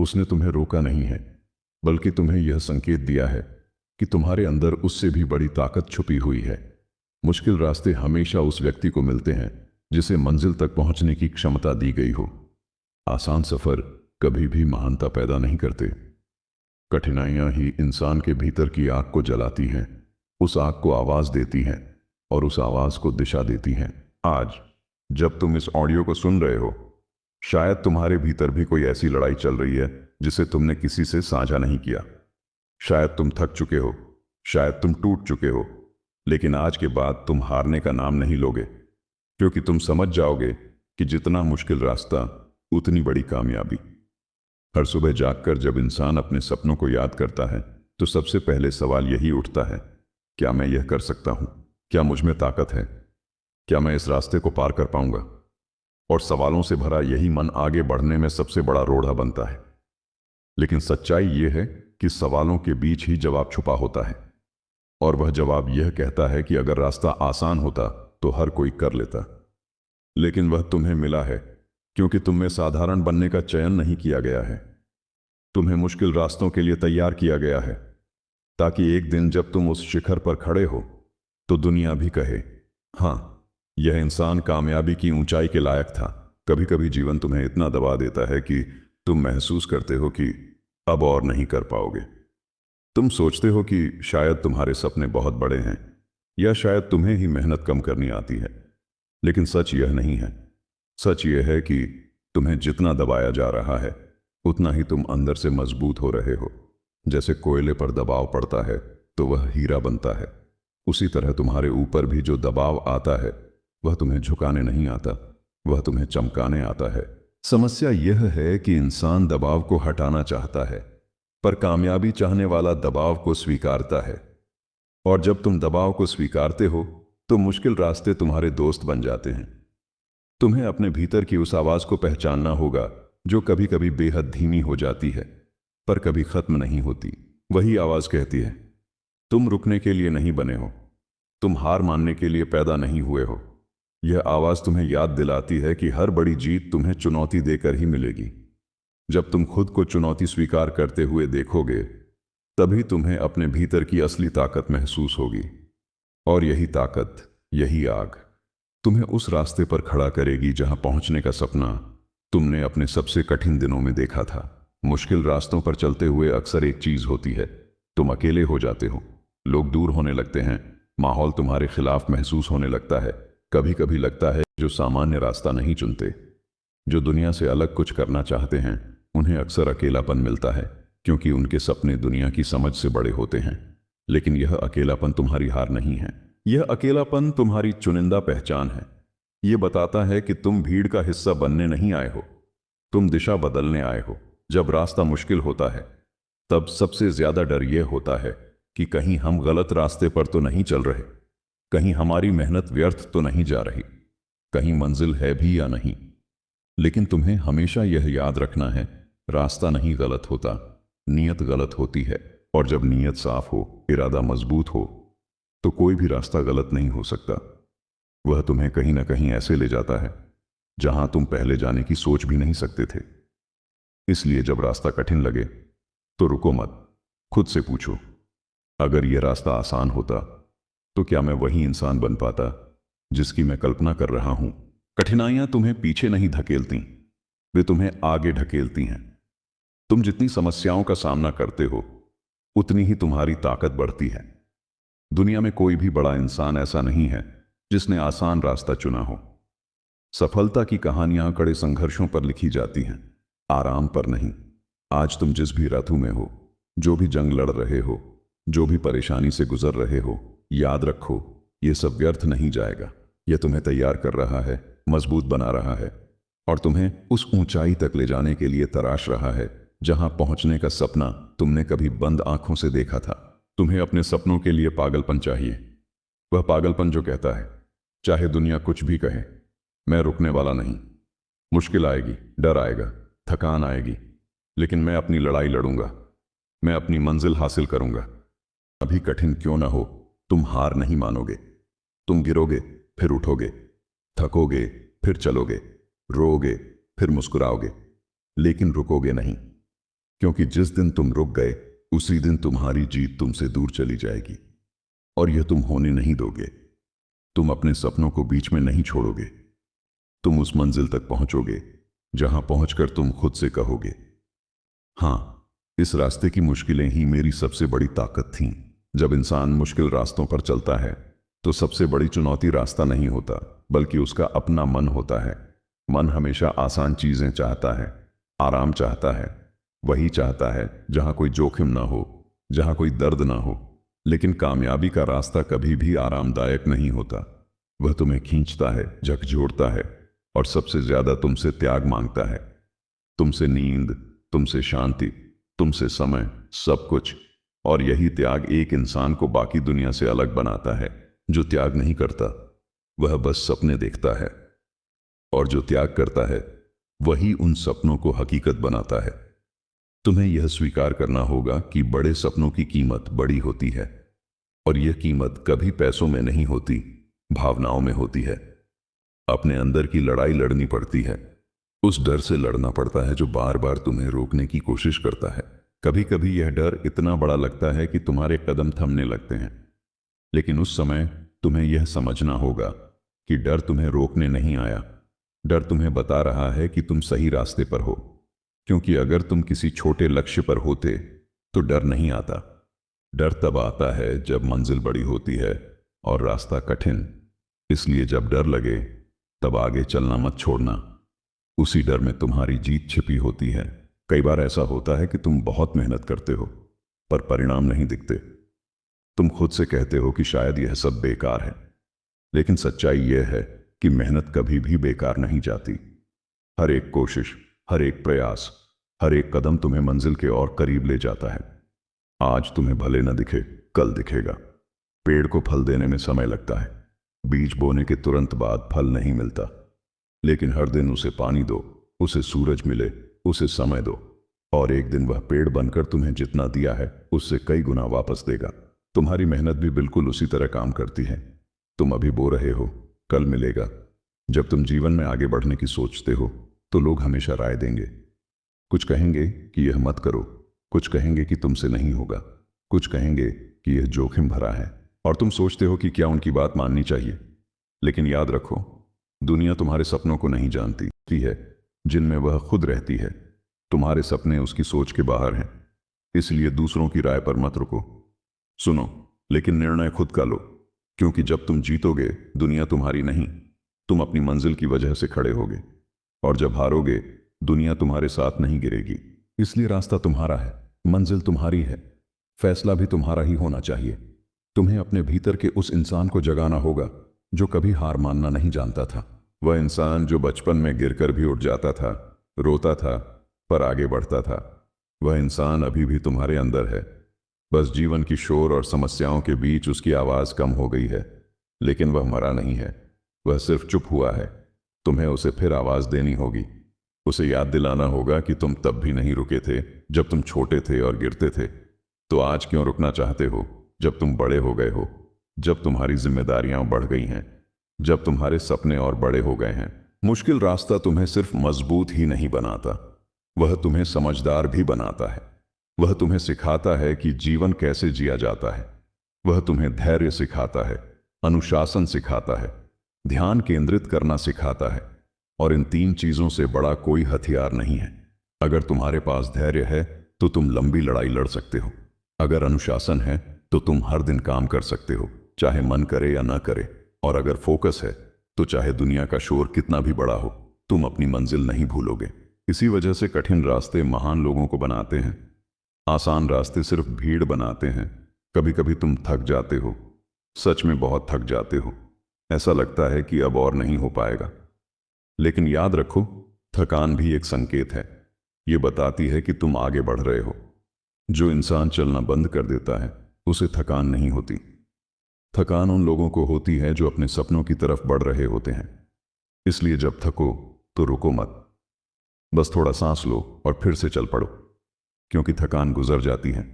उसने तुम्हें रोका नहीं है, बल्कि तुम्हें यह संकेत दिया है कि तुम्हारे अंदर उससे भी बड़ी ताकत छुपी हुई है। मुश्किल रास्ते हमेशा उस व्यक्ति को मिलते हैं जिसे मंजिल तक पहुंचने की क्षमता दी गई हो। आसान सफर कभी भी महानता पैदा नहीं करते। कठिनाइयां ही इंसान के भीतर की आग को जलाती हैं, उस आग को आवाज देती हैं और उस आवाज को दिशा देती हैं। आज जब तुम इस ऑडियो को सुन रहे हो, शायद तुम्हारे भीतर भी कोई ऐसी लड़ाई चल रही है जिसे तुमने किसी से साझा नहीं किया। शायद तुम थक चुके हो, शायद तुम टूट चुके हो, लेकिन आज के बाद तुम हारने का नाम नहीं लोगे, क्योंकि तुम समझ जाओगे कि जितना मुश्किल रास्ता उतनी बड़ी कामयाबी। हर सुबह जागकर जब इंसान अपने सपनों को याद करता है तो सबसे पहले सवाल यही उठता है, क्या मैं यह कर सकता हूं? क्या मुझ में ताकत है? क्या मैं इस रास्ते को पार कर पाऊंगा? और सवालों से भरा यही मन आगे बढ़ने में सबसे बड़ा रोड़ा बनता है। लेकिन सच्चाई यह है कि सवालों के बीच ही जवाब छुपा होता है, और वह जवाब यह कहता है कि अगर रास्ता आसान होता तो हर कोई कर लेता। लेकिन वह तुम्हें मिला है क्योंकि तुम में साधारण बनने का चयन नहीं किया गया है। तुम्हें मुश्किल रास्तों के लिए तैयार किया गया है, ताकि एक दिन जब तुम उस शिखर पर खड़े हो तो दुनिया भी कहे, हाँ, यह इंसान कामयाबी की ऊंचाई के लायक था। कभी कभी जीवन तुम्हें इतना दबा देता है कि तुम महसूस करते हो कि अब और नहीं कर पाओगे। तुम सोचते हो कि शायद तुम्हारे सपने बहुत बड़े हैं, या शायद तुम्हें ही मेहनत कम करनी आती है। लेकिन सच यह नहीं है। सच यह है कि तुम्हें जितना दबाया जा रहा है उतना ही तुम अंदर से मजबूत हो रहे हो। जैसे कोयले पर दबाव पड़ता है तो वह हीरा बनता है, उसी तरह तुम्हारे ऊपर भी जो दबाव आता है वह तुम्हें झुकाने नहीं आता, वह तुम्हें चमकाने आता है। समस्या यह है कि इंसान दबाव को हटाना चाहता है, पर कामयाबी चाहने वाला दबाव को स्वीकारता है। और जब तुम दबाव को स्वीकारते हो तो मुश्किल रास्ते तुम्हारे दोस्त बन जाते हैं। तुम्हें अपने भीतर की उस आवाज को पहचानना होगा जो कभी कभी बेहद धीमी हो जाती है, पर कभी खत्म नहीं होती। वही आवाज कहती है, तुम रुकने के लिए नहीं बने हो, तुम हार मानने के लिए पैदा नहीं हुए हो। यह आवाज तुम्हें याद दिलाती है कि हर बड़ी जीत तुम्हें चुनौती देकर ही मिलेगी। जब तुम खुद को चुनौती स्वीकार करते हुए देखोगे, तभी तुम्हें अपने भीतर की असली ताकत महसूस होगी। और यही ताकत, यही आग तुम्हें उस रास्ते पर खड़ा करेगी जहां पहुंचने का सपना तुमने अपने सबसे कठिन दिनों में देखा था। मुश्किल रास्तों पर चलते हुए अक्सर एक चीज होती है, तुम अकेले हो जाते हो। लोग दूर होने लगते हैं, माहौल तुम्हारे खिलाफ महसूस होने लगता है। कभी कभी लगता है जो सामान्य रास्ता नहीं चुनते, जो दुनिया से अलग कुछ करना चाहते हैं, उन्हें अक्सर अकेलापन मिलता है, क्योंकि उनके सपने दुनिया की समझ से बड़े होते हैं। लेकिन यह अकेलापन तुम्हारी हार नहीं है, यह अकेलापन तुम्हारी चुनिंदा पहचान है। यह बताता है कि तुम भीड़ का हिस्सा बनने नहीं आए हो, तुम दिशा बदलने आए हो। जब रास्ता मुश्किल होता है तब सबसे ज्यादा डर यह होता है कि कहीं हम गलत रास्ते पर तो नहीं चल रहे, कहीं हमारी मेहनत व्यर्थ तो नहीं जा रही, कहीं मंजिल है भी या नहीं। लेकिन तुम्हें हमेशा यह याद रखना है, रास्ता नहीं गलत होता, नीयत गलत होती है। और जब नीयत साफ हो, इरादा मजबूत हो, तो कोई भी रास्ता गलत नहीं हो सकता। वह तुम्हें कहीं ना कहीं ऐसे ले जाता है जहां तुम पहले जाने की सोच भी नहीं सकते थे। इसलिए जब रास्ता कठिन लगे तो रुको मत, खुद से पूछो, अगर यह रास्ता आसान होता तो क्या मैं वही इंसान बन पाता जिसकी मैं कल्पना कर रहा हूं? कठिनाइयां तुम्हें पीछे नहीं धकेलती, वे तुम्हें आगे ढकेलती हैं। तुम जितनी समस्याओं का सामना करते हो उतनी ही तुम्हारी ताकत बढ़ती है। दुनिया में कोई भी बड़ा इंसान ऐसा नहीं है जिसने आसान रास्ता चुना हो। सफलता की कहानियां कड़े संघर्षों पर लिखी जाती हैं, आराम पर नहीं। आज तुम जिस भी ऋतु में हो, जो भी जंग लड़ रहे हो, जो भी परेशानी से गुजर रहे हो, याद रखो, यह सब व्यर्थ नहीं जाएगा। यह तुम्हें तैयार कर रहा है, मजबूत बना रहा है, और तुम्हें उस ऊंचाई तक ले जाने के लिए तराश रहा है जहां पहुंचने का सपना तुमने कभी बंद आंखों से देखा था। तुम्हें अपने सपनों के लिए पागलपन चाहिए, वह पागलपन जो कहता है, चाहे दुनिया कुछ भी कहे, मैं रुकने वाला नहीं। मुश्किल आएगी, डर आएगा, थकान आएगी, लेकिन मैं अपनी लड़ाई लड़ूंगा, मैं अपनी मंजिल हासिल करूंगा। अभी कठिन क्यों ना हो, तुम हार नहीं मानोगे। तुम गिरोगे, फिर उठोगे, थकोगे, फिर चलोगे, रोओगे, फिर मुस्कुराओगे, लेकिन रुकोगे नहीं। क्योंकि जिस दिन तुम रुक गए उसी दिन तुम्हारी जीत तुमसे दूर चली जाएगी, और यह तुम होने नहीं दोगे। तुम अपने सपनों को बीच में नहीं छोड़ोगे। तुम उस मंजिल तक पहुंचोगे जहां पहुंचकर तुम खुद से कहोगे, हाँ, इस रास्ते की मुश्किलें ही मेरी सबसे बड़ी ताकत थीं। जब इंसान मुश्किल रास्तों पर चलता है तो सबसे बड़ी चुनौती रास्ता नहीं होता, बल्कि उसका अपना मन होता है। मन हमेशा आसान चीजें चाहता है, आराम चाहता है, वही चाहता है जहां कोई जोखिम ना हो, जहां कोई दर्द ना हो। लेकिन कामयाबी का रास्ता कभी भी आरामदायक नहीं होता। वह तुम्हें खींचता है, झकझोरता है, और सबसे ज्यादा तुमसे त्याग मांगता है। तुमसे नींद, तुमसे शांति, तुमसे समय, सब कुछ। और यही त्याग एक इंसान को बाकी दुनिया से अलग बनाता है। जो त्याग नहीं करता वह बस सपने देखता है, और जो त्याग करता है वही उन सपनों को हकीकत बनाता है। तुम्हें यह स्वीकार करना होगा कि बड़े सपनों की कीमत बड़ी होती है, और यह कीमत कभी पैसों में नहीं होती, भावनाओं में होती है। अपने अंदर की लड़ाई लड़नी पड़ती है। उस डर से लड़ना पड़ता है जो बार बार तुम्हें रोकने की कोशिश करता है। कभी कभी यह डर इतना बड़ा लगता है कि तुम्हारे कदम थमने लगते हैं, लेकिन उस समय तुम्हें यह समझना होगा कि डर तुम्हें रोकने नहीं आया। डर तुम्हें बता रहा है कि तुम सही रास्ते पर हो। क्योंकि अगर तुम किसी छोटे लक्ष्य पर होते तो डर नहीं आता। डर तब आता है जब मंजिल बड़ी होती है और रास्ता कठिन। इसलिए जब डर लगे तब आगे चलना मत छोड़ना। उसी डर में तुम्हारी जीत छिपी होती है। कई बार ऐसा होता है कि तुम बहुत मेहनत करते हो पर परिणाम नहीं दिखते। तुम खुद से कहते हो कि शायद यह सब बेकार है, लेकिन सच्चाई यह है कि मेहनत कभी भी बेकार नहीं जाती। हर एक कोशिश, हर एक प्रयास, हर एक कदम तुम्हें मंजिल के और करीब ले जाता है। आज तुम्हें भले न दिखे, कल दिखेगा। पेड़ को फल देने में समय लगता है। बीज बोने के तुरंत बाद फल नहीं मिलता, लेकिन हर दिन उसे पानी दो, उसे सूरज मिले, उसे समय दो, और एक दिन वह पेड़ बनकर तुम्हें जितना दिया है उससे कई गुना वापस देगा। तुम्हारी मेहनत भी बिल्कुल उसी तरह काम करती है। तुम अभी बो रहे हो, कल मिलेगा। जब तुम जीवन में आगे बढ़ने की सोचते हो तो लोग हमेशा राय देंगे। कुछ कहेंगे कि यह मत करो, कुछ कहेंगे कि तुमसे नहीं होगा, कुछ कहेंगे कि यह जोखिम भरा है, और तुम सोचते हो कि क्या उनकी बात माननी चाहिए। लेकिन याद रखो, दुनिया तुम्हारे सपनों को नहीं जानती है जिनमें वह खुद रहती है। तुम्हारे सपने उसकी सोच के बाहर हैं, इसलिए दूसरों की राय पर मत रुको। सुनो, लेकिन निर्णय खुद का लो, क्योंकि जब तुम जीतोगे दुनिया तुम्हारी नहीं, तुम अपनी मंजिल की वजह से खड़े होगे। और जब हारोगे दुनिया तुम्हारे साथ नहीं गिरेगी। इसलिए रास्ता तुम्हारा है, मंजिल तुम्हारी है, फैसला भी तुम्हारा ही होना चाहिए। तुम्हें अपने भीतर के उस इंसान को जगाना होगा जो कभी हार मानना नहीं जानता था। वह इंसान जो बचपन में गिरकर भी उठ जाता था, रोता था, पर आगे बढ़ता था। वह इंसान अभी भी तुम्हारे अंदर है। बस जीवन की शोर और समस्याओं के बीच उसकी आवाज कम हो गई है, लेकिन वह मरा नहीं है, वह सिर्फ चुप हुआ है। तुम्हें उसे फिर आवाज देनी होगी। उसे याद दिलाना होगा कि तुम तब भी नहीं रुके थे जब तुम छोटे थे और गिरते थे। तो आज क्यों रुकना चाहते हो जब तुम बड़े हो गए हो, जब तुम्हारी जिम्मेदारियां बढ़ गई हैं, जब तुम्हारे सपने और बड़े हो गए हैं। मुश्किल रास्ता तुम्हें सिर्फ मजबूत ही नहीं बनाता, वह तुम्हें समझदार भी बनाता है। वह तुम्हें सिखाता है कि जीवन कैसे जिया जाता है। वह तुम्हें धैर्य सिखाता है, अनुशासन सिखाता है, ध्यान केंद्रित करना सिखाता है, और इन 3 चीजों से बड़ा कोई हथियार नहीं है। अगर तुम्हारे पास धैर्य है तो तुम लंबी लड़ाई लड़ सकते हो। अगर अनुशासन है तो तुम हर दिन काम कर सकते हो, चाहे मन करे या ना करे। और अगर फोकस है तो चाहे दुनिया का शोर कितना भी बड़ा हो, तुम अपनी मंजिल नहीं भूलोगे। इसी वजह से कठिन रास्ते महान लोगों को बनाते हैं, आसान रास्ते सिर्फ भीड़ बनाते हैं। कभी कभी तुम थक जाते हो, सच में बहुत थक जाते हो। ऐसा लगता है कि अब और नहीं हो पाएगा। लेकिन याद रखो, थकान भी एक संकेत है। ये बताती है कि तुम आगे बढ़ रहे हो। जो इंसान चलना बंद कर देता है उसे थकान नहीं होती। थकान उन लोगों को होती है जो अपने सपनों की तरफ बढ़ रहे होते हैं। इसलिए जब थको तो रुको मत, बस थोड़ा सांस लो और फिर से चल पड़ो। क्योंकि थकान गुजर जाती है,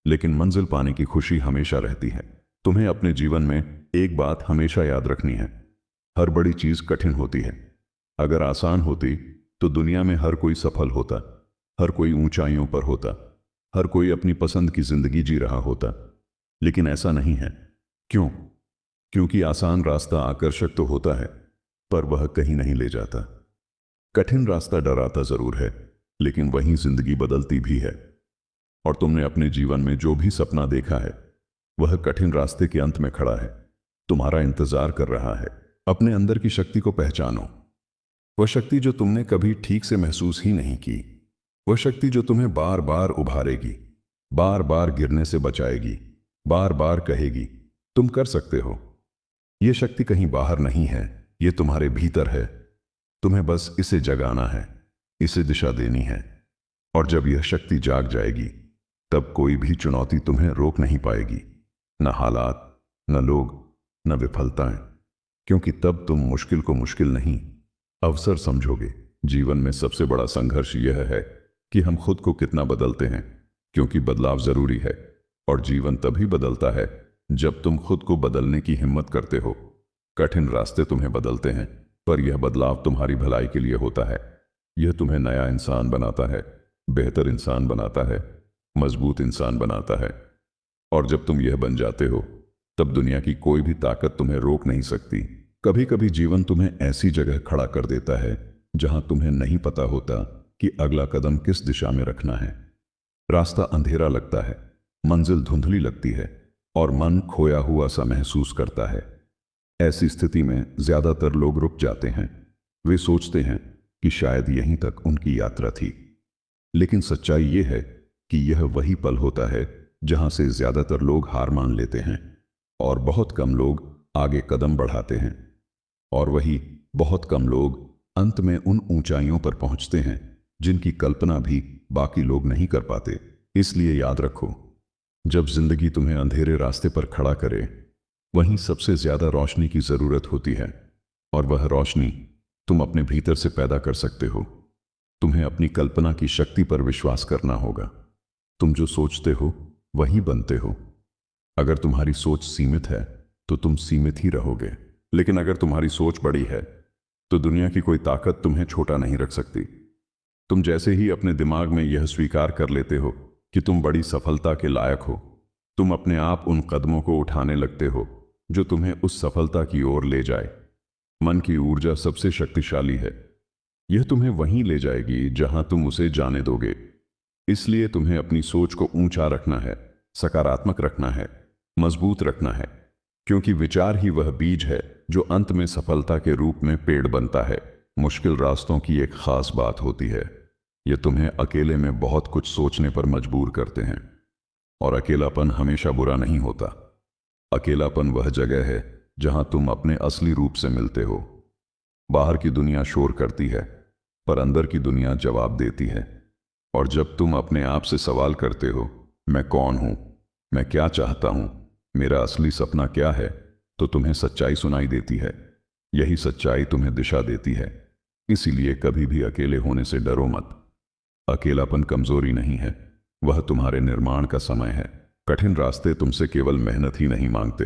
लेकिन मंजिल पाने की खुशी हमेशा रहती है। तुम्हें अपने जीवन में एक बात हमेशा याद रखनी है, हर बड़ी चीज कठिन होती है। अगर आसान होती तो दुनिया में हर कोई सफल होता। हर कोई ऊंचाइयों पर होता, हर कोई अपनी पसंद की जिंदगी जी रहा होता, लेकिन ऐसा नहीं है। क्यों? क्योंकि आसान रास्ता आकर्षक तो होता है, पर वह कहीं नहीं ले जाता। कठिन रास्ता डराता जरूर है, लेकिन वहीं जिंदगी बदलती भी है। और तुमने अपने जीवन में जो भी सपना देखा है, वह कठिन रास्ते के अंत में खड़ा है, तुम्हारा इंतजार कर रहा है। अपने अंदर की शक्ति को पहचानो, वह शक्ति जो तुमने कभी ठीक से महसूस ही नहीं की, वह शक्ति जो तुम्हें बार बार उभारेगी, बार बार गिरने से बचाएगी, बार बार कहेगी तुम कर सकते हो। यह शक्ति कहीं बाहर नहीं है, यह तुम्हारे भीतर है। तुम्हें बस इसे जगाना है, इसे दिशा देनी है। और जब यह शक्ति जाग जाएगी, तब कोई भी चुनौती तुम्हें रोक नहीं पाएगी, न हालात, न लोग, न विफलताएं। क्योंकि तब तुम मुश्किल को मुश्किल नहीं, अवसर समझोगे। जीवन में सबसे बड़ा संघर्ष यह है कि हम खुद को कितना बदलते हैं, क्योंकि बदलाव जरूरी है। और जीवन तभी बदलता है जब तुम खुद को बदलने की हिम्मत करते हो। कठिन रास्ते तुम्हें बदलते हैं, पर यह बदलाव तुम्हारी भलाई के लिए होता है। यह तुम्हें नया इंसान बनाता है, बेहतर इंसान बनाता है, मजबूत इंसान बनाता है। और जब तुम यह बन जाते हो, तब दुनिया की कोई भी ताकत तुम्हें रोक नहीं सकती। कभी कभी जीवन तुम्हें ऐसी जगह खड़ा कर देता है जहां तुम्हें नहीं पता होता कि अगला कदम किस दिशा में रखना है। रास्ता अंधेरा लगता है, मंजिल धुंधली लगती है, और मन खोया हुआ सा महसूस करता है। ऐसी स्थिति में ज्यादातर लोग रुक जाते हैं। वे सोचते हैं कि शायद यहीं तक उनकी यात्रा थी। लेकिन सच्चाई यह है कि यह वही पल होता है जहां से ज्यादातर लोग हार मान लेते हैं, और बहुत कम लोग आगे कदम बढ़ाते हैं। और वही बहुत कम लोग अंत में उन ऊंचाइयों पर पहुंचते हैं जिनकी कल्पना भी बाकी लोग नहीं कर पाते। इसलिए याद रखो, जब जिंदगी तुम्हें अंधेरे रास्ते पर खड़ा करे, वहीं सबसे ज्यादा रोशनी की जरूरत होती है। और वह रोशनी तुम अपने भीतर से पैदा कर सकते हो। तुम्हें अपनी कल्पना की शक्ति पर विश्वास करना होगा। तुम जो सोचते हो वही बनते हो। अगर तुम्हारी सोच सीमित है तो तुम सीमित ही रहोगे, लेकिन अगर तुम्हारी सोच बड़ी है तो दुनिया की कोई ताकत तुम्हें छोटा नहीं रख सकती। तुम जैसे ही अपने दिमाग में यह स्वीकार कर लेते हो कि तुम बड़ी सफलता के लायक हो, तुम अपने आप उन कदमों को उठाने लगते हो जो तुम्हें उस सफलता की ओर ले जाए। मन की ऊर्जा सबसे शक्तिशाली है। यह तुम्हें वहीं ले जाएगी जहां तुम उसे जाने दोगे। इसलिए तुम्हें अपनी सोच को ऊंचा रखना है, सकारात्मक रखना है, मजबूत रखना है, क्योंकि विचार ही वह बीज है जो अंत में सफलता के रूप में पेड़ बनता है। मुश्किल रास्तों की एक खास बात होती है, ये तुम्हें अकेले में बहुत कुछ सोचने पर मजबूर करते हैं। और अकेलापन हमेशा बुरा नहीं होता। अकेलापन वह जगह है जहां तुम अपने असली रूप से मिलते हो। बाहर की दुनिया शोर करती है, पर अंदर की दुनिया जवाब देती है। और जब तुम अपने आप से सवाल करते हो, मैं कौन हूं, मैं क्या चाहता हूं, मेरा असली सपना क्या है, तो तुम्हें सच्चाई सुनाई देती है। यही सच्चाई तुम्हें दिशा देती है। इसीलिए कभी भी अकेले होने से डरो मत। अकेलापन कमजोरी नहीं है, वह तुम्हारे निर्माण का समय है। कठिन रास्ते तुमसे केवल मेहनत ही नहीं मांगते,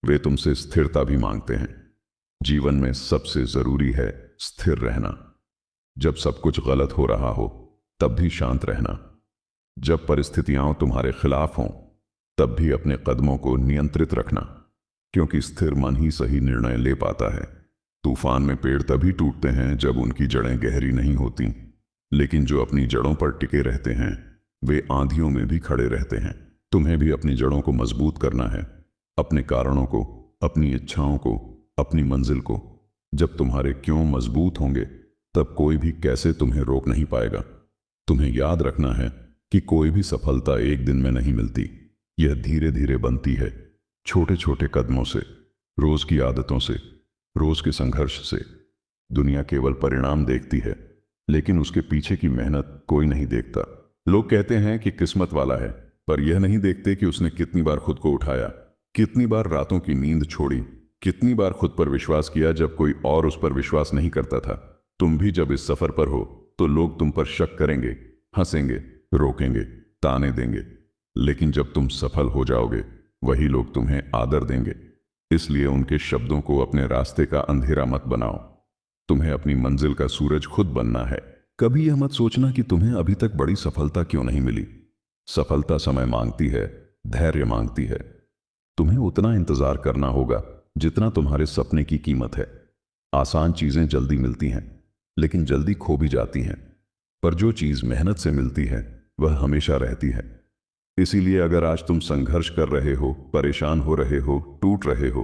वे तुमसे स्थिरता भी मांगते हैं। जीवन में सबसे जरूरी है स्थिर रहना। जब सब कुछ गलत हो रहा हो, तब भी शांत रहना। जब परिस्थितियां तुम्हारे खिलाफ हों, तब भी अपने कदमों को नियंत्रित रखना, क्योंकि स्थिर मन ही सही निर्णय ले पाता है। तूफान में पेड़ तभी टूटते हैं जब उनकी जड़ें गहरी नहीं होती, लेकिन जो अपनी जड़ों पर टिके रहते हैं, वे आंधियों में भी खड़े रहते हैं। तुम्हें भी अपनी जड़ों को मजबूत करना है, अपने कारणों को, अपनी इच्छाओं को, अपनी मंजिल को। जब तुम्हारे क्यों मजबूत होंगे, तब कोई भी कैसे तुम्हें रोक नहीं पाएगा। तुम्हें याद रखना है कि कोई भी सफलता एक दिन में नहीं मिलती। यह धीरे धीरे बनती है, छोटे छोटे कदमों से, रोज की आदतों से, रोज के संघर्ष से। दुनिया केवल परिणाम देखती है, लेकिन उसके पीछे की मेहनत कोई नहीं देखता। लोग कहते हैं कि किस्मत वाला है, पर यह नहीं देखते कि उसने कितनी बार खुद को उठाया, कितनी बार रातों की नींद छोड़ी, कितनी बार खुद पर विश्वास किया जब कोई और उस पर विश्वास नहीं करता था। तुम भी जब इस सफर पर हो, तो लोग तुम पर शक करेंगे, हंसेंगे, रोकेंगे, ताने देंगे, लेकिन जब तुम सफल हो जाओगे, वही लोग तुम्हें आदर देंगे। इसलिए उनके शब्दों को अपने रास्ते का अंधेरा मत बनाओ। तुम्हें अपनी मंजिल का सूरज खुद बनना है। कभी यह मत सोचना कि तुम्हें अभी तक बड़ी सफलता क्यों नहीं मिली। सफलता समय मांगती है, धैर्य मांगती है। तुम्हें उतना इंतजार करना होगा जितना तुम्हारे सपने की कीमत है। आसान चीजें जल्दी मिलती हैं, लेकिन जल्दी खो भी जाती हैं। पर जो चीज मेहनत से मिलती है वह हमेशा रहती है। इसीलिए अगर आज तुम संघर्ष कर रहे हो, परेशान हो रहे हो, टूट रहे हो,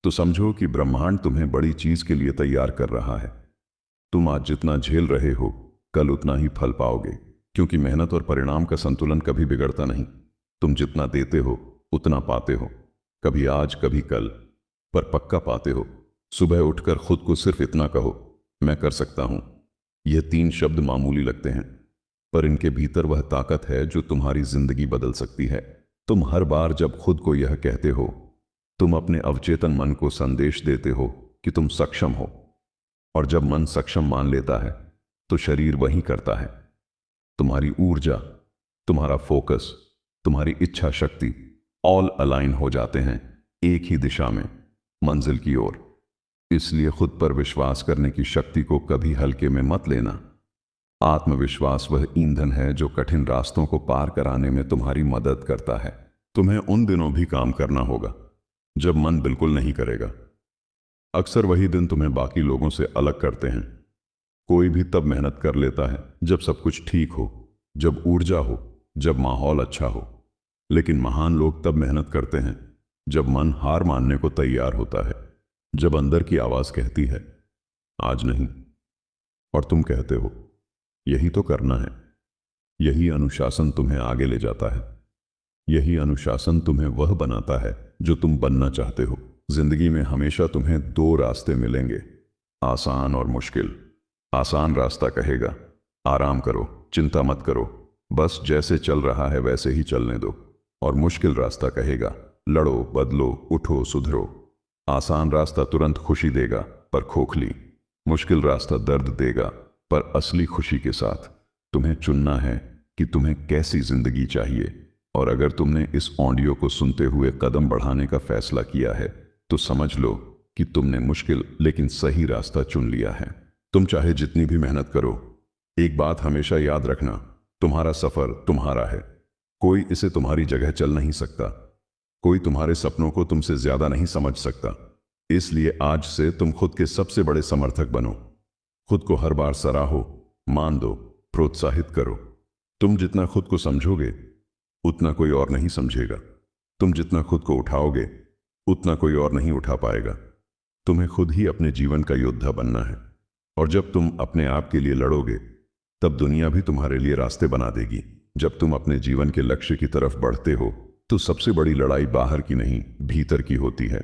तो समझो कि ब्रह्मांड तुम्हें बड़ी चीज के लिए तैयार कर रहा है। तुम आज जितना झेल रहे हो, कल उतना ही फल पाओगे, क्योंकि मेहनत और परिणाम का संतुलन कभी बिगड़ता नहीं। तुम जितना देते हो उतना पाते हो, कभी आज कभी कल, पर पक्का पाते हो। सुबह उठकर खुद को सिर्फ इतना कहो, मैं कर सकता हूं। यह 3 शब्द मामूली लगते हैं, पर इनके भीतर वह ताकत है जो तुम्हारी जिंदगी बदल सकती है। तुम हर बार जब खुद को यह कहते हो, तुम अपने अवचेतन मन को संदेश देते हो कि तुम सक्षम हो। और जब मन सक्षम मान लेता है तो शरीर वही करता है। तुम्हारी ऊर्जा, तुम्हारा फोकस, तुम्हारी इच्छा शक्ति ऑल अलाइन हो जाते हैं एक ही दिशा में, मंजिल की ओर। इसलिए खुद पर विश्वास करने की शक्ति को कभी हल्के में मत लेना। आत्मविश्वास वह ईंधन है जो कठिन रास्तों को पार कराने में तुम्हारी मदद करता है। तुम्हें उन दिनों भी काम करना होगा जब मन बिल्कुल नहीं करेगा। अक्सर वही दिन तुम्हें बाकी लोगों से अलग करते हैं। कोई भी तब मेहनत कर लेता है जब सब कुछ ठीक हो, जब ऊर्जा हो, जब माहौल अच्छा हो। लेकिन महान लोग तब मेहनत करते हैं जब मन हार मानने को तैयार होता है, जब अंदर की आवाज कहती है आज नहीं, और तुम कहते हो यही तो करना है। यही अनुशासन तुम्हें आगे ले जाता है। यही अनुशासन तुम्हें वह बनाता है जो तुम बनना चाहते हो। जिंदगी में हमेशा तुम्हें 2 रास्ते मिलेंगे, आसान और मुश्किल। आसान रास्ता कहेगा आराम करो, चिंता मत करो, बस जैसे चल रहा है वैसे ही चलने दो। और मुश्किल रास्ता कहेगा लड़ो, बदलो, उठो, सुधरो। आसान रास्ता तुरंत खुशी देगा पर खोखली। मुश्किल रास्ता दर्द देगा पर असली खुशी के साथ। तुम्हें चुनना है कि तुम्हें कैसी जिंदगी चाहिए। और अगर तुमने इस ऑडियो को सुनते हुए कदम बढ़ाने का फैसला किया है तो समझ लो कि तुमने मुश्किल लेकिन सही रास्ता चुन लिया है। तुम चाहे जितनी भी मेहनत करो, एक बात हमेशा याद रखना, तुम्हारा सफर तुम्हारा है। कोई इसे तुम्हारी जगह चल नहीं सकता। कोई तुम्हारे सपनों को तुमसे ज्यादा नहीं समझ सकता। इसलिए आज से तुम खुद के सबसे बड़े समर्थक बनो। खुद को हर बार सराहो, मान दो, प्रोत्साहित करो। तुम जितना खुद को समझोगे उतना कोई और नहीं समझेगा। तुम जितना खुद को उठाओगे उतना कोई और नहीं उठा पाएगा। तुम्हें खुद ही अपने जीवन का योद्धा बनना है। और जब तुम अपने आप के लिए लड़ोगे तब दुनिया भी तुम्हारे लिए रास्ते बना देगी। जब तुम अपने जीवन के लक्ष्य की तरफ बढ़ते हो तो सबसे बड़ी लड़ाई बाहर की नहीं, भीतर की होती है।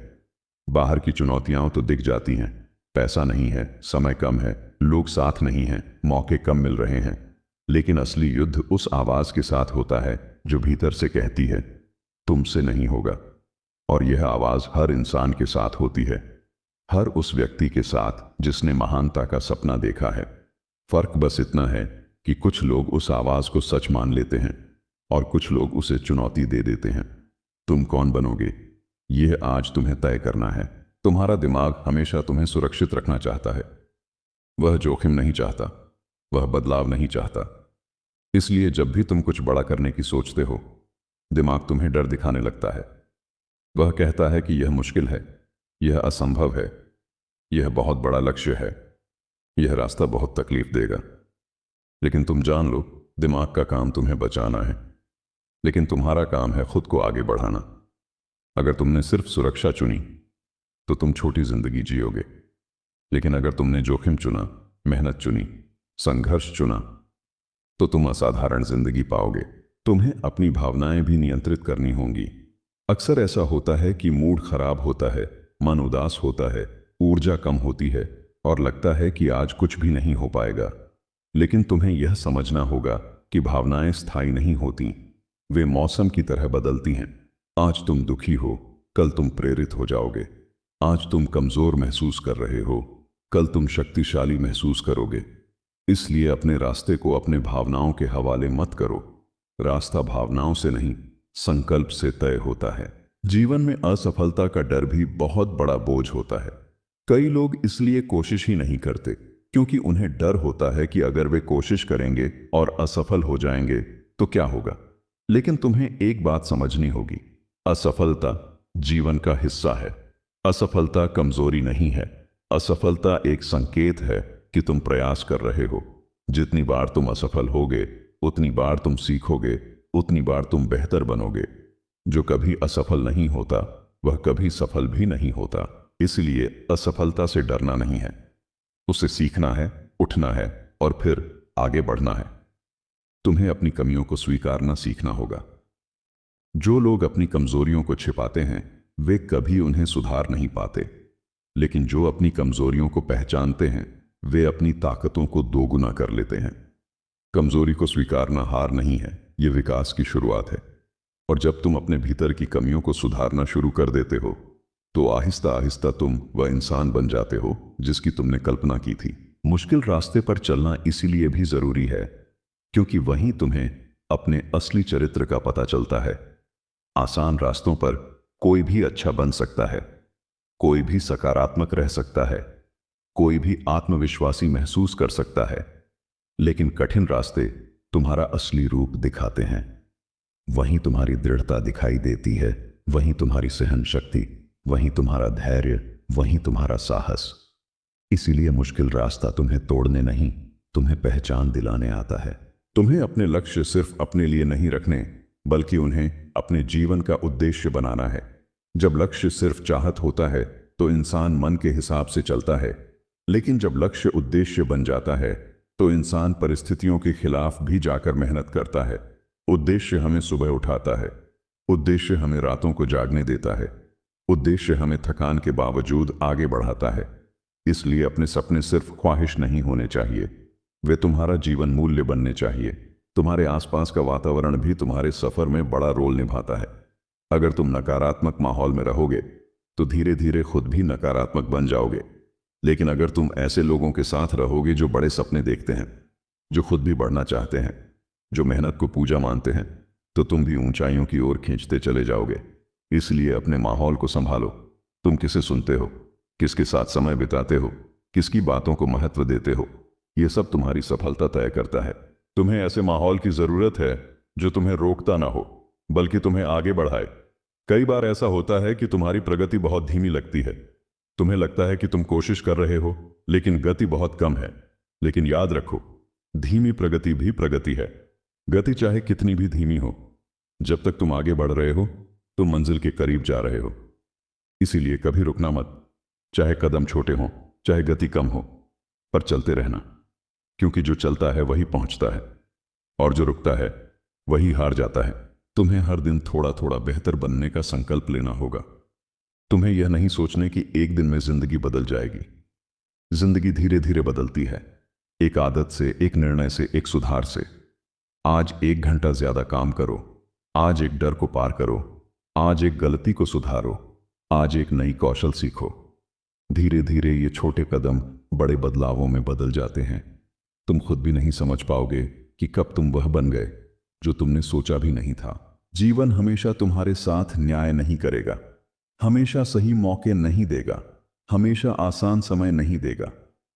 बाहर की चुनौतियां तो दिख जाती हैं, पैसा नहीं है, समय कम है, लोग साथ नहीं हैं, मौके कम मिल रहे हैं। लेकिन असली युद्ध उस आवाज के साथ होता है जो भीतर से कहती है तुमसे नहीं होगा। और यह आवाज हर इंसान के साथ होती है, हर उस व्यक्ति के साथ जिसने महानता का सपना देखा है। फर्क बस इतना है कि कुछ लोग उस आवाज को सच मान लेते हैं और कुछ लोग उसे चुनौती दे देते हैं। तुम कौन बनोगे यह आज तुम्हें तय करना है। तुम्हारा दिमाग हमेशा तुम्हें सुरक्षित रखना चाहता है। वह जोखिम नहीं चाहता, वह बदलाव नहीं चाहता। इसलिए जब भी तुम कुछ बड़ा करने की सोचते हो, दिमाग तुम्हें डर दिखाने लगता है। वह कहता है कि यह मुश्किल है, यह असंभव है, यह बहुत बड़ा लक्ष्य है, यह रास्ता बहुत तकलीफ देगा। लेकिन तुम जान लो, दिमाग का काम तुम्हें बचाना है, लेकिन तुम्हारा काम है खुद को आगे बढ़ाना। अगर तुमने सिर्फ सुरक्षा चुनी तो तुम छोटी जिंदगी जियोगे। लेकिन अगर तुमने जोखिम चुना, मेहनत चुनी, संघर्ष चुना, तो तुम असाधारण जिंदगी पाओगे। तुम्हें अपनी भावनाएं भी नियंत्रित करनी होंगी। अक्सर ऐसा होता है कि मूड खराब होता है, मन उदास होता है, ऊर्जा कम होती है और लगता है कि आज कुछ भी नहीं हो पाएगा। लेकिन तुम्हें यह समझना होगा कि भावनाएं स्थायी नहीं होती, वे मौसम की तरह बदलती हैं। आज तुम दुखी हो, कल तुम प्रेरित हो जाओगे। आज तुम कमजोर महसूस कर रहे हो, कल तुम शक्तिशाली महसूस करोगे। इसलिए अपने रास्ते को अपने भावनाओं के हवाले मत करो। रास्ता भावनाओं से नहीं, संकल्प से तय होता है। जीवन में असफलता का डर भी बहुत बड़ा बोझ होता है। कई लोग इसलिए कोशिश ही नहीं करते क्योंकि उन्हें डर होता है कि अगर वे कोशिश करेंगे और असफल हो जाएंगे तो क्या होगा। लेकिन तुम्हें एक बात समझनी होगी, असफलता जीवन का हिस्सा है। असफलता कमजोरी नहीं है। असफलता एक संकेत है कि तुम प्रयास कर रहे हो। जितनी बार तुम असफल होगे उतनी बार तुम सीखोगे, उतनी बार तुम बेहतर बनोगे। जो कभी असफल नहीं होता वह कभी सफल भी नहीं होता। इसलिए असफलता से डरना नहीं है, उससे सीखना है, उठना है और फिर आगे बढ़ना है। तुम्हें अपनी कमियों को स्वीकारना सीखना होगा। जो लोग अपनी कमजोरियों को छिपाते हैं वे कभी उन्हें सुधार नहीं पाते, लेकिन जो अपनी कमजोरियों को पहचानते हैं वे अपनी ताकतों को दोगुना कर लेते हैं। कमजोरी को स्वीकारना हार नहीं है, यह विकास की शुरुआत है। और जब तुम अपने भीतर की कमियों को सुधारना शुरू कर देते हो तो आहिस्ता आहिस्ता तुम वह इंसान बन जाते हो जिसकी तुमने कल्पना की थी। मुश्किल रास्ते पर चलना इसीलिए भी जरूरी है क्योंकि वहीं तुम्हें अपने असली चरित्र का पता चलता है। आसान रास्तों पर कोई भी अच्छा बन सकता है, कोई भी सकारात्मक रह सकता है, कोई भी आत्मविश्वासी महसूस कर सकता है, लेकिन कठिन रास्ते तुम्हारा असली रूप दिखाते हैं। वहीं तुम्हारी दृढ़ता दिखाई देती है, वहीं तुम्हारी सहन शक्ति, वहीं तुम्हारा धैर्य, वहीं तुम्हारा साहस। इसीलिए मुश्किल रास्ता तुम्हें तोड़ने नहीं, तुम्हें पहचान दिलाने आता है। तुम्हें अपने लक्ष्य सिर्फ अपने लिए नहीं रखने बल्कि उन्हें अपने जीवन का उद्देश्य बनाना है। जब लक्ष्य सिर्फ चाहत होता है तो इंसान मन के हिसाब से चलता है, लेकिन जब लक्ष्य उद्देश्य बन जाता है तो इंसान परिस्थितियों के खिलाफ भी जाकर मेहनत करता है। उद्देश्य हमें सुबह उठाता है, उद्देश्य हमें रातों को जागने देता है, उद्देश्य हमें थकान के बावजूद आगे बढ़ाता है। इसलिए अपने सपने सिर्फ ख्वाहिश नहीं होने चाहिए, वे तुम्हारा जीवन मूल्य बनने चाहिए। तुम्हारे आसपास का वातावरण भी तुम्हारे सफर में बड़ा रोल निभाता है। अगर तुम नकारात्मक माहौल में रहोगे तो धीरे धीरे खुद भी नकारात्मक बन जाओगे। लेकिन अगर तुम ऐसे लोगों के साथ रहोगे जो बड़े सपने देखते हैं, जो खुद भी बढ़ना चाहते हैं, जो मेहनत को पूजा मानते हैं, तो तुम भी ऊंचाइयों की ओर खींचते चले जाओगे। इसलिए अपने माहौल को संभालो। तुम किसे सुनते हो, किसके साथ समय बिताते हो, किसकी बातों को महत्व देते हो, यह सब तुम्हारी सफलता तय करता है। तुम्हें ऐसे माहौल की जरूरत है जो तुम्हें रोकता ना हो बल्कि तुम्हें आगे बढ़ाए। कई बार ऐसा होता है कि तुम्हारी प्रगति बहुत धीमी लगती है। तुम्हें लगता है कि तुम कोशिश कर रहे हो लेकिन गति बहुत कम है। लेकिन याद रखो, धीमी प्रगति भी प्रगति है। गति चाहे कितनी भी धीमी हो, जब तक तुम आगे बढ़ रहे हो तुम मंजिल के करीब जा रहे हो। इसीलिए कभी रुकना मत, चाहे कदम छोटे हों, चाहे गति कम हो, पर चलते रहना। क्योंकि जो चलता है वही पहुंचता है और जो रुकता है वही हार जाता है। तुम्हें हर दिन थोड़ा थोड़ा बेहतर बनने का संकल्प लेना होगा। तुम्हें यह नहीं सोचने कि एक दिन में जिंदगी बदल जाएगी। जिंदगी धीरे धीरे बदलती है, एक आदत से, एक निर्णय से, एक सुधार से। आज 1 घंटा ज्यादा काम करो, आज एक डर को पार करो, आज एक गलती को सुधारो, आज एक नई कौशल सीखो। धीरे धीरे ये छोटे कदम बड़े बदलावों में बदल जाते हैं। तुम खुद भी नहीं समझ पाओगे कि कब तुम वह बन गए जो तुमने सोचा भी नहीं था। जीवन हमेशा तुम्हारे साथ न्याय नहीं करेगा, हमेशा सही मौके नहीं देगा, हमेशा आसान समय नहीं देगा।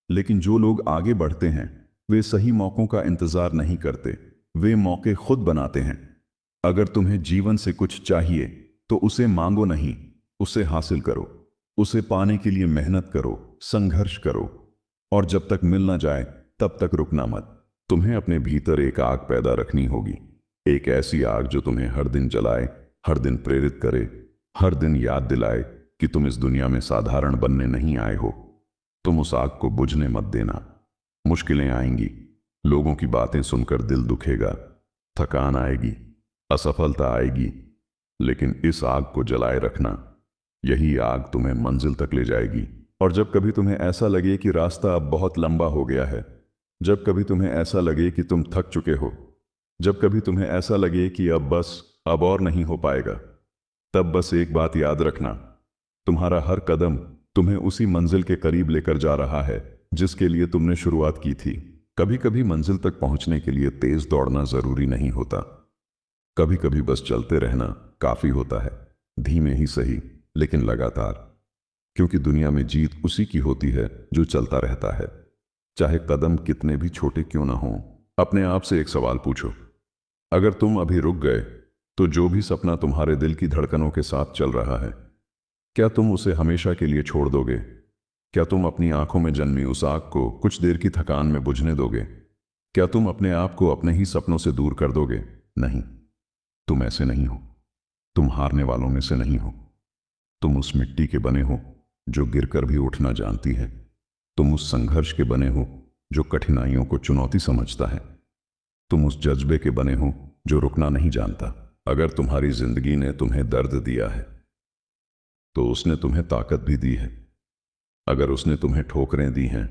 लेकिन जो लोग आगे बढ़ते हैं वे सही मौकों का इंतजार नहीं करते, वे मौके खुद बनाते हैं। अगर तुम्हें जीवन से कुछ चाहिए तो उसे मांगो नहीं, उसे हासिल करो। उसे पाने के लिए मेहनत करो, संघर्ष करो, और जब तक मिल ना जाए तब तक रुकना मत। तुम्हें अपने भीतर एक आग पैदा रखनी होगी, एक ऐसी आग जो तुम्हें हर दिन जलाए, हर दिन प्रेरित करे, हर दिन याद दिलाए कि तुम इस दुनिया में साधारण बनने नहीं आए हो। तुम उस आग को बुझने मत देना। मुश्किलें आएंगी, लोगों की बातें सुनकर दिल दुखेगा, थकान आएगी, असफलता आएगी, लेकिन इस आग को जलाए रखना। यही आग तुम्हें मंजिल तक ले जाएगी। और जब कभी तुम्हें ऐसा लगे कि रास्ता अब बहुत लंबा हो गया है, जब कभी तुम्हें ऐसा लगे कि तुम थक चुके हो, जब कभी तुम्हें ऐसा लगे कि अब और नहीं हो पाएगा, तब बस एक बात याद रखना, तुम्हारा हर कदम तुम्हें उसी मंजिल के करीब लेकर जा रहा है जिसके लिए तुमने शुरुआत की थी। कभी कभी मंजिल तक पहुंचने के लिए तेज दौड़ना जरूरी नहीं होता, कभी कभी बस चलते रहना काफी होता है। धीमे ही सही लेकिन लगातार, क्योंकि दुनिया में जीत उसी की होती है जो चलता रहता है। चाहे कदम कितने भी छोटे क्यों ना हों। अपने आप से एक सवाल पूछो, अगर तुम अभी रुक गए तो जो भी सपना तुम्हारे दिल की धड़कनों के साथ चल रहा है, क्या तुम उसे हमेशा के लिए छोड़ दोगे? क्या तुम अपनी आंखों में जन्मी उस आग को कुछ देर की थकान में बुझने दोगे? क्या तुम अपने आप को अपने ही सपनों से दूर कर दोगे? नहीं, तुम ऐसे नहीं हो। तुम हारने वालों में से नहीं हो। तुम उस मिट्टी के बने हो जो गिरकर भी उठना जानती है। तुम उस संघर्ष के बने हो जो कठिनाइयों को चुनौती समझता है। तुम उस जज्बे के बने हो जो रुकना नहीं जानता। अगर तुम्हारी जिंदगी ने तुम्हें दर्द दिया है तो उसने तुम्हें ताकत भी दी है। अगर उसने तुम्हें ठोकरें दी हैं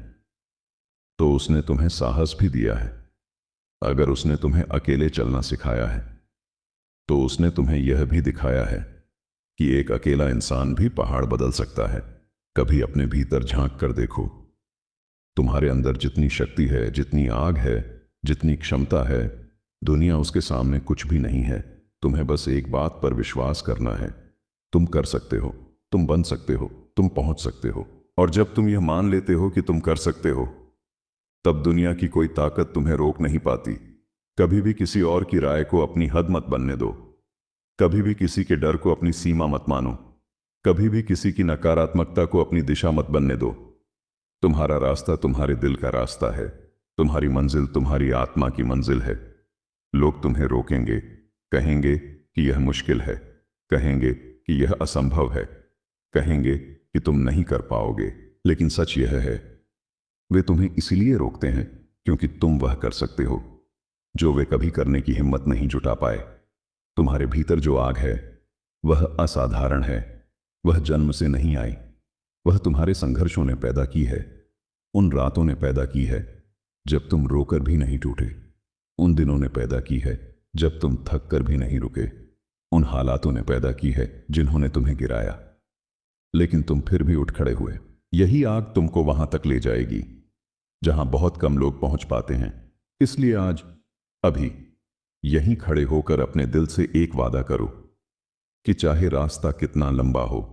तो उसने तुम्हें साहस भी दिया है। अगर उसने तुम्हें अकेले चलना सिखाया है तो उसने तुम्हें यह भी दिखाया है कि एक अकेला इंसान भी पहाड़ बदल सकता है। कभी अपने भीतर झांक कर देखो। तुम्हारे अंदर जितनी शक्ति है, जितनी आग है, जितनी क्षमता है, दुनिया उसके सामने कुछ भी नहीं है। तुम्हें बस एक बात पर विश्वास करना है, तुम कर सकते हो, तुम बन सकते हो, तुम पहुंच सकते हो। और जब तुम यह मान लेते हो कि तुम कर सकते हो, तब दुनिया की कोई ताकत तुम्हें रोक नहीं पाती। कभी भी किसी और की राय को अपनी हद मत बनने दो। कभी भी किसी के डर को अपनी सीमा मत मानो। कभी भी किसी की नकारात्मकता को अपनी दिशा मत बनने दो। तुम्हारा रास्ता तुम्हारे दिल का रास्ता है। तुम्हारी मंजिल तुम्हारी आत्मा की मंजिल है। लोग तुम्हें रोकेंगे, कहेंगे कि यह मुश्किल है, कहेंगे कि यह असंभव है, कहेंगे कि तुम नहीं कर पाओगे। लेकिन सच यह है, वे तुम्हें इसलिए रोकते हैं क्योंकि तुम वह कर सकते हो जो वे कभी करने की हिम्मत नहीं जुटा पाए। तुम्हारे भीतर जो आग है वह असाधारण है। वह जन्म से नहीं आई, वह तुम्हारे संघर्षों ने पैदा की है। उन रातों ने पैदा की है जब तुम रोकर भी नहीं टूटे। उन दिनों ने पैदा की है जब तुम थक कर भी नहीं रुके। उन हालातों ने पैदा की है जिन्होंने तुम्हें गिराया, लेकिन तुम फिर भी उठ खड़े हुए। यही आग तुमको वहां तक ले जाएगी जहां बहुत कम लोग पहुंच पाते हैं। इसलिए आज, अभी, यहीं खड़े होकर अपने दिल से एक वादा करो कि चाहे रास्ता कितना लंबा हो,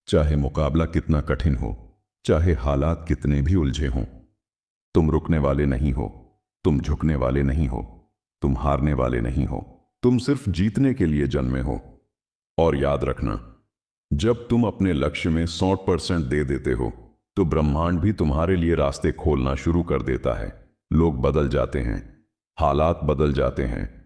चाहे मुकाबला कितना कठिन हो, चाहे हालात कितने भी उलझे हों, तुम रुकने वाले नहीं हो, तुम झुकने वाले नहीं हो, तुम हारने वाले नहीं हो। तुम सिर्फ जीतने के लिए जन्मे हो। और याद रखना, जब तुम अपने लक्ष्य में 100% दे देते हो तो ब्रह्मांड भी तुम्हारे लिए रास्ते खोलना शुरू कर देता है। लोग बदल जाते हैं, हालात बदल जाते हैं,